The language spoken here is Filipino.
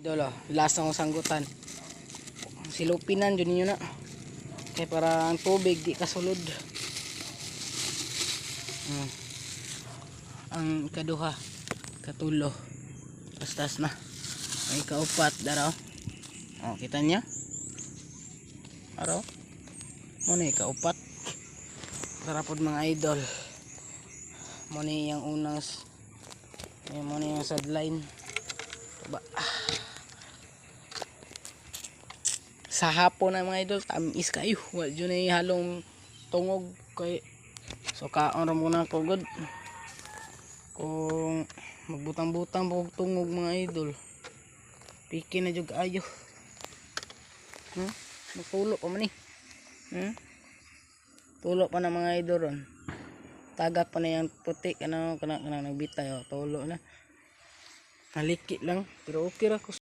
Idol, lasa ng sanggutan. Silupinan dyan nyo na. Kaya para ang tubig di kasulod. Ang ikaduha, katulo. Tastas na. Ang ikaupat, daraw. Oh, kita niya? Araw. Muna ikaupat. Tarapod mga idol. Muna yung unas. Muna yung sideline. Ba. Sa hapon na mga idol, tamis kayo. Wala dyan ay halong tungog kay so kaon ra muna ko good. Kung magbutang-butang po tungog mga idol, piki na jud ayo. Magtulo pa man eh. Tulo pa na mga idol ron. Tagak pa na yung puti kana nagbitay, tulo na. Haliki lang pero okay ra ko.